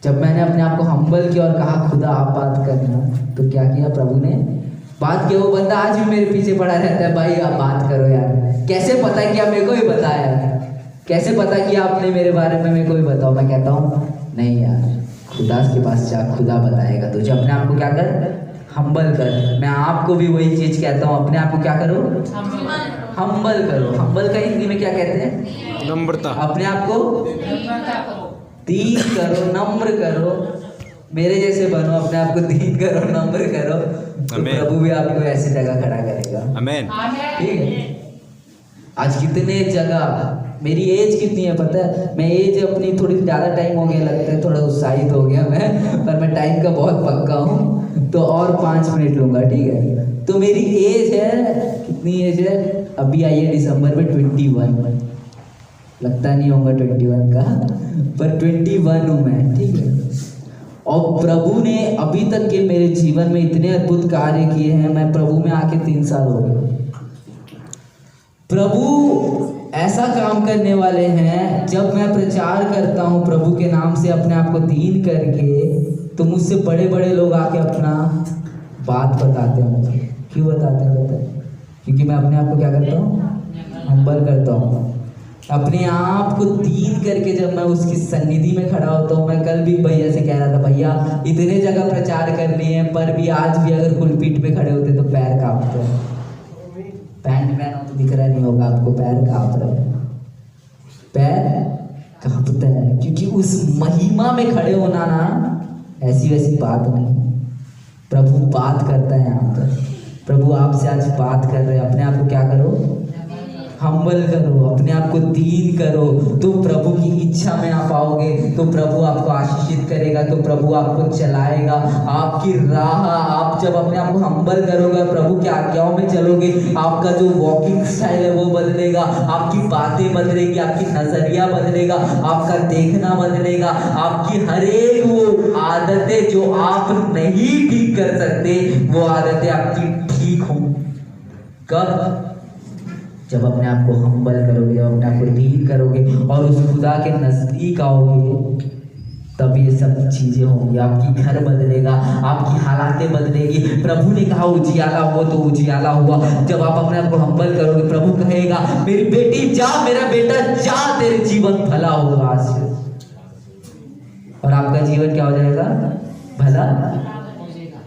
जब मैंने अपने आप को हम्बल किया और कहा खुदा आप बात करना, तो क्या किया प्रभु ने? बात किया। वो बंदा आज भी मेरे पीछे पड़ा रहता है, भाई आप बात करो यार। कैसे पता किया? मेरे को ही बताया। कैसे पता किया आपने मेरे बारे में? मेरे को ही बताओ। मैं कहता हूँ नहीं यार, खुदा के पास जा, खुदा बताएगा तुझे। अपने आप को क्या कर? हम्बल कर। मैं आपको भी वही चीज कहता हूँ, अपने आप को क्या करो? हम्बल करो। हम्बल का हिंदी में क्या कहते हैं? नम्रता। अपने आप को दीन करो, नम्र करो, मेरे जैसे बनो, अपने आप को दीन करो, नम्र करो, तो प्रभु भी आपको ऐसी जगह खड़ा करेगा। आमीन। ठीक है। आज कितने जगह, मेरी एज कितनी है पता है? मैं एज अपनी थोड़ी ज़्यादा टाइम हो गया लगता है, थोड़ा उत्साहित हो गया मैं, पर मैं टाइम का बहुत पक्का हूँ। तो और 5 मिनट लूँगा, ठीक है? तो मेरी एज है, कितनी एज है? अभी आई है दिसंबर में 21। लगता नहीं होगा 21 का, पर 21 हूँ मैं, ठीक है? और प्रभु ने अभी तक के मेरे जीवन में इतने अद्भुत कार्य किए हैं। मैं प्रभु में आके 3 साल हो गए। प्रभु ऐसा काम करने वाले हैं, जब मैं प्रचार करता हूँ प्रभु के नाम से अपने आप को दीन करके, तो मुझसे बड़े बड़े लोग आके अपना बात बताते हैं। क्यों बताते हैं? क्योंकि मैं अपने आप को क्या करता हूँ? हम्बल करता हूँ। अपने आप को दीन करके जब मैं उसकी सन्निधि में खड़ा होता हूँ। मैं कल भी भैया से कह रहा था, भैया इतने जगह प्रचार कर लिए हैं, पर भी आज भी अगर कुलपीठ पे खड़े होते तो पैर कांपते हैं। पैंट पहनो तो दिख रहा नहीं होगा आपको, पैर कांप रहे हैं, पैर कांपते हैं, क्योंकि उस महिमा में खड़े होना ना ऐसी वैसी बात नहीं। प्रभु बात करता है यहाँ पर। प्रभु आपसे आज बात कर रहे हैं। अपने आप को क्या करो? हम्बल करो, अपने आप को दीन करो, तो प्रभु की इच्छा में आप आओगे, तो प्रभु आपको आशीषित करेगा, तो प्रभु आपको चलाएगा आपकी राह। आप जब अपने आप को हम्बल करोगे, प्रभु की आज्ञाओं में चलोगे, आपका जो वॉकिंग स्टाइल है वो बदलेगा, आपकी बातें बदलेगी, आपकी नजरिया बदलेगा, आपका देखना बदलेगा, आपकी हर एक वो आदतें जो आप नहीं ठीक कर सकते, वो आदतें आपकी ठीक हों। कब? जब अपने आप को हम्बल करोगे, जब अपने आप को दीन करोगे और उस खुदा के नजदीक आओगे, तब ये सब चीजें होंगी। आपकी घर बदलेगा, आपकी हालातें बदलेगी। प्रभु ने कहा उजियाला हो तो उजियाला हुआ। जब आप अपने आप को हम्बल करोगे, प्रभु कहेगा मेरी बेटी जा, मेरा बेटा जा, तेरे जीवन भला होगा आज से, और आपका जीवन क्या हो जाएगा? भला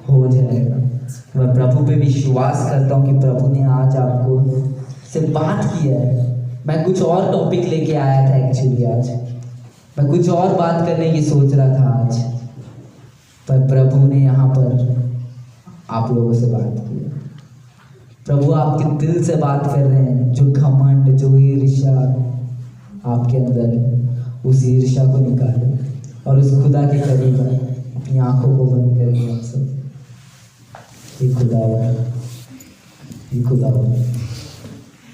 हो जाएगा। मैं प्रभु पे विश्वास करता हूँ कि प्रभु ने आज आपको से बात की है। मैं कुछ और टॉपिक लेके आया था एक्चुअली आज, मैं कुछ और बात करने की सोच रहा था आज, पर प्रभु ने यहाँ पर आप लोगों से बात की। प्रभु आपके दिल से बात कर रहे हैं। जो घमंड, जो ईर्ष्या आपके अंदर है, उस ईर्ष्या को निकाले और उस खुदा के करीब आए। अपनी आंखों को बंद करेंगे आप सब। ये खुदावन, ये खुदावन,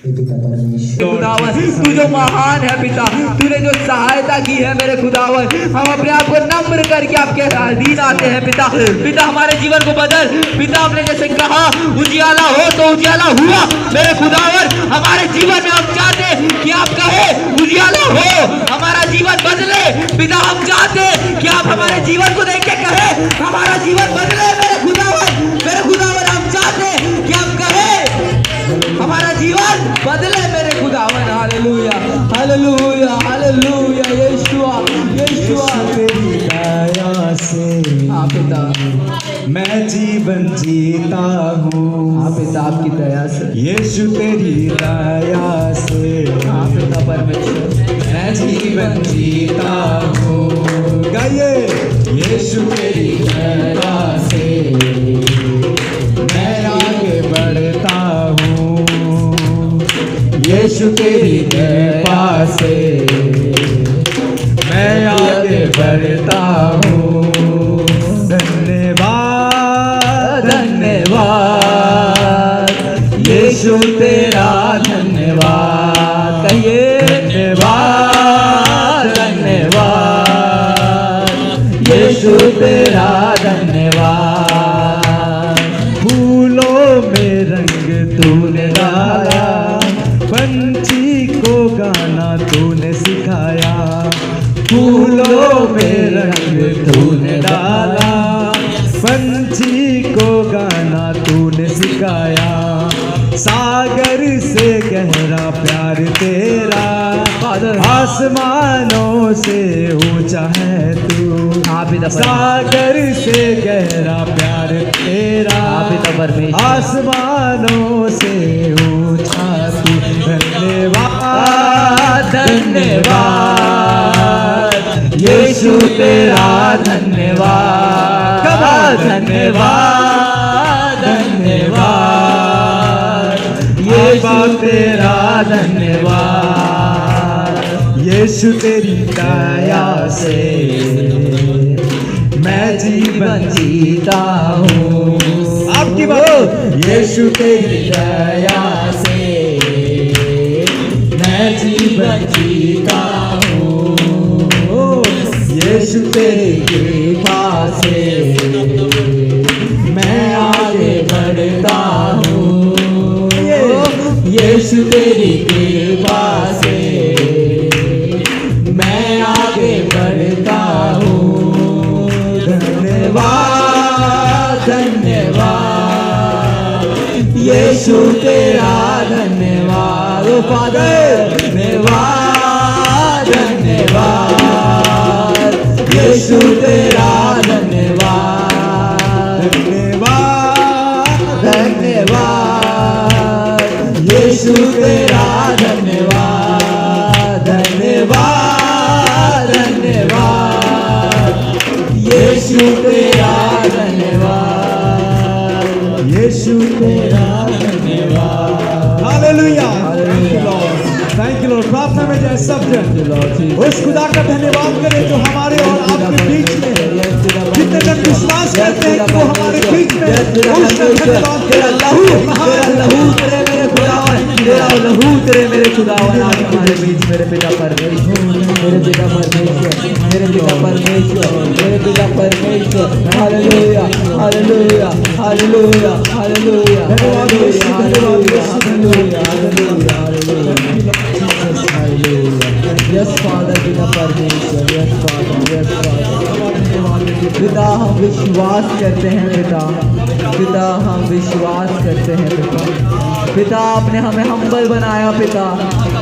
खुदावन तू जो महान है पिता, तूने जो सहायता की है मेरे खुदावन, हम अपने आप को नम्र करके आपके अधीन आते हैं पिता। पिता हमारे जीवन को बदल पिता। आपने जैसे कहा उजियाला हो तो उजियाला हुआ मेरे खुदावन। हमारे जीवन में हम चाहते कि आप कहे उजियाला हो हमारा जीवन बदले पिता। हम चाहते हैं कि आप हमारे जीवन को देख के कहे हमारा जीवन बदले मेरे खुदावन हम चाहते हैं कि आप कहे हमारा जीवन बदले मेरे खुदावन। हालेलुया हालेलुया हालेलुया यीशुआ यीशुआ तेरी दया से हाँ पिता मैं जीवन जीता हूँ। हाँ पिता आपकी दया से यीशु तेरी दया से हाँ पिता परमेश्वर मैं जीवन जीता हूँ। गाइए यीशु तेरी दया से मैं आगे बढ़ता हूँ। यीशु तेरी कृपा से मैं आगे बढ़ता हूँ। धन्यवाद धन्यवाद यीशु तेरा धन्यवाद। कहिए धन्यवाद धन्यवाद यीशु तेरा धन्यवाद। फूलों में रंग तूने डाला, पंछी को गाना तूने सिखाया। फूलों में रंग तूने डाला, पंछी को गाना तूने सिखाया। सागर से गहरा प्यार तेरा, आसमानों से ऊंचा है तू। सागर से गहरा प्यार तेरा, आसमानों से ऊंचा तू। धन्यवाद धन्यवाद यीशु तेरा धन्यवाद। धन्यवाद धन्यवाद यीशु तेरा धन्यवाद। यीशु तेरी दया से मैं जीवन जीता हूँ। आपकी बात। यीशु तेरी दया से मैं जीवन जीता हूँ। यीशु तेरी कृपा से मैं आगे बढ़ता हूँ। यीशु तेरी कृपा से मैं आगे बढ़ता हूँ। धन्यवाद धन्यवाद यीशु तेरा धन्यवाद। ओ फादर धन्यवाद धन्यवाद यीशु तेरा धन्यवाद। धन्यवाद धन्यवाद यीशु तेरा धन्यवाद। धन्यवाद धन्यवाद यीशु तेरा धन्यवाद। यीशु तेरा धन्यवाद। Hallelujah thank you Lord. प्रार्थना में जाए सब जन उस खुदा का धन्यवाद करें जो हमारे और आपके बीच में, जितने जन विश्वास करते हैं कि वो हमारे बीच में, तेरा लहू तेरे मेरे खुदावन, तेरा लहू तेरे मेरे खुदावन आज हमारे बीच। मेरे पिता परमेश्वर, मेरे पिता परमेश्वर, मेरे पिता परमेश्वर, मेरे पिता परमेश्वर। Hallelujah hallelujah hallelujah hallelujah hallelujah hallelujah hallelujah. Yes father पिता परमेश्वर, यस फादर यस फादर। पिता हम विश्वास करते हैं पिता, पिता हम विश्वास करते हैं पिता। पिता आपने हमें हम्बल बनाया पिता,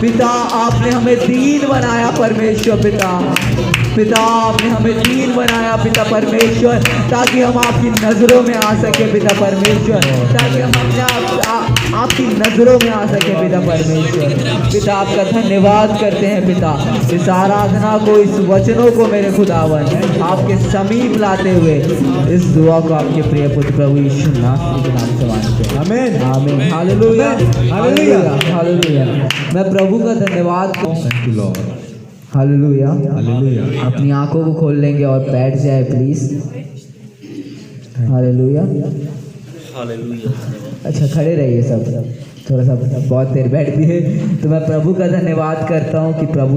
पिता आपने हमें दीन बनाया परमेश्वर। पिता पिता आपने हमें दीन बनाया पिता परमेश्वर, ताकि हम आपकी नज़रों में आ सके पिता परमेश्वर, ताकि हम अपने आपकी नज़रों में आ सके पिता परमेश्वर। पिता आपका धन्यवाद करते हैं पिता, इस आराधना को, इस वचनों को मेरे खुदावन आपके समीप लाते हुए इस दुआ को आपके प्रिय पुत्र प्रभु यीशु मसीह के नाम से मांगते हैं। आमीन आमीन हालेलुया हालेलुया हालेलुया। मैं प्रभु का धन्यवाद हालेलुया हालेलुया। अपनी आंखों को खोल लेंगे और बैठ जाए प्लीज। Hallelujah hallelujah. अच्छा खड़े रहिए सब, थोड़ा सा बहुत देर बैठ भी है। तो मैं प्रभु का धन्यवाद करता हूँ कि प्रभु